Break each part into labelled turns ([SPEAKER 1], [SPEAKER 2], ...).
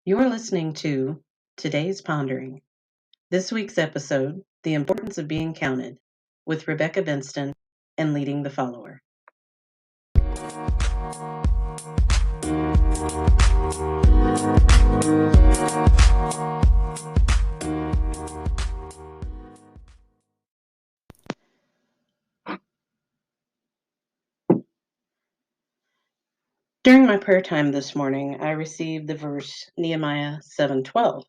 [SPEAKER 1] You are listening to today's Pondering. This week's episode, The Importance of Being Counted, with Rebecca Benston and Leading the Follower. During my prayer time this morning, I received the verse Nehemiah 7:12.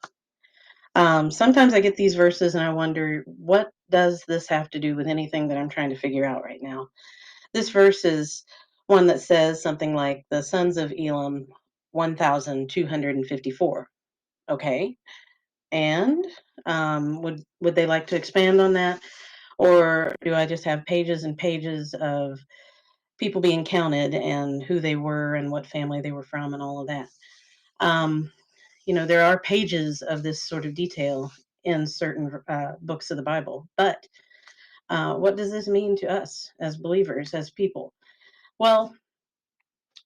[SPEAKER 1] Sometimes I get these verses and I wonder, what does this have to do with anything that I'm trying to figure out right now? This verse is one that says something like the sons of Elam 1,254. Okay. And would they like to expand on that? Or do I just have pages and pages of people being counted and who they were and what family they were from and all of that? Um, there are pages of this sort of detail in certain books of the Bible, but what does this mean to us as believers, as people? Well,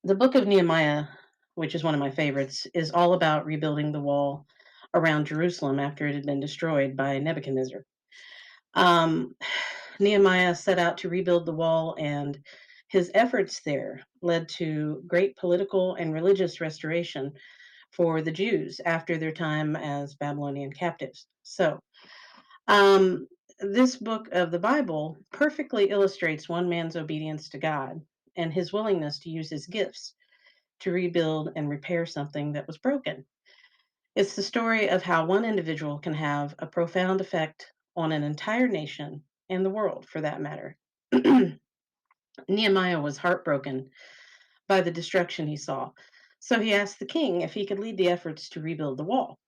[SPEAKER 1] the book of Nehemiah, which is one of my favorites, is all about rebuilding the wall around Jerusalem after it had been destroyed by Nebuchadnezzar. Um, Nehemiah set out to rebuild the wall, and his efforts there led to great political and religious restoration for the Jews after their time as Babylonian captives. So, um, this book of the Bible perfectly illustrates one man's obedience to God and his willingness to use his gifts to rebuild and repair something that was broken. It's the story of how one individual can have a profound effect on an entire nation and the world, for that matter. Nehemiah was heartbroken by the destruction he saw, so he asked the king if he could lead the efforts to rebuild the wall.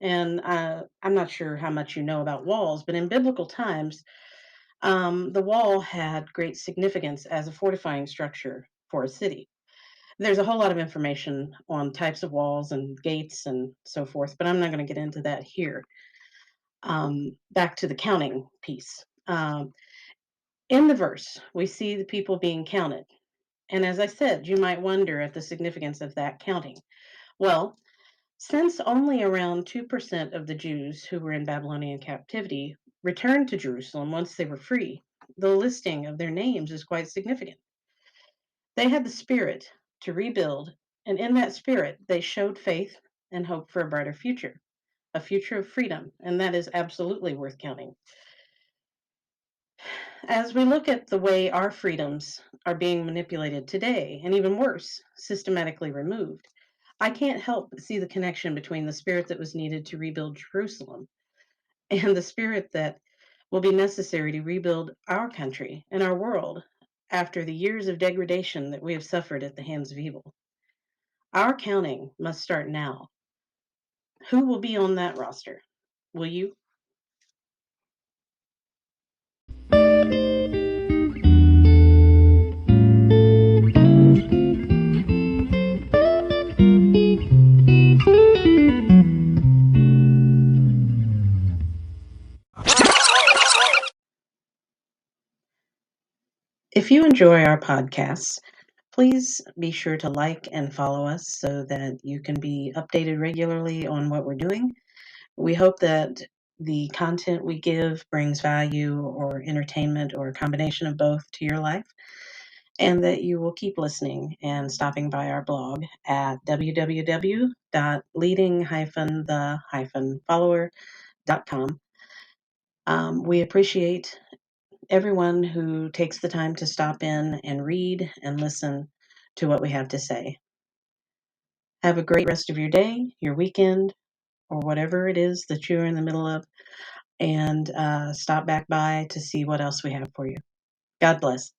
[SPEAKER 1] And I'm not sure how much you know about walls, but in biblical times, the wall had great significance as a fortifying structure for a city. There's a whole lot of information on types of walls and gates and so forth, but I'm not going to get into that here. Back to the counting piece. In the verse, we see the people being counted. And as I said, you might wonder at the significance of that counting. Well, since only around 2% of the Jews who were in Babylonian captivity returned to Jerusalem once they were free, the listing of their names is quite significant. They had the spirit to rebuild, and in that spirit, they showed faith and hope for a brighter future, a future of freedom, and that is absolutely worth counting. As we look at the way our freedoms are being manipulated today, and even worse, systematically removed, I can't help but see the connection between the spirit that was needed to rebuild Jerusalem and the spirit that will be necessary to rebuild our country and our world after the years of degradation that we have suffered at the hands of evil. Our counting must start now. Who will be on that roster? Will you? If you enjoy our podcasts, please be sure to like and follow us so that you can be updated regularly on what we're doing. We hope that the content we give brings value or entertainment or a combination of both to your life, and that you will keep listening and stopping by our blog at www.leading-the-follower.com. We appreciate everyone who takes the time to stop in and read and listen to what we have to say. Have a great rest of your day, your weekend, or whatever it is that you're in the middle of, and stop back by to see what else we have for you. God bless.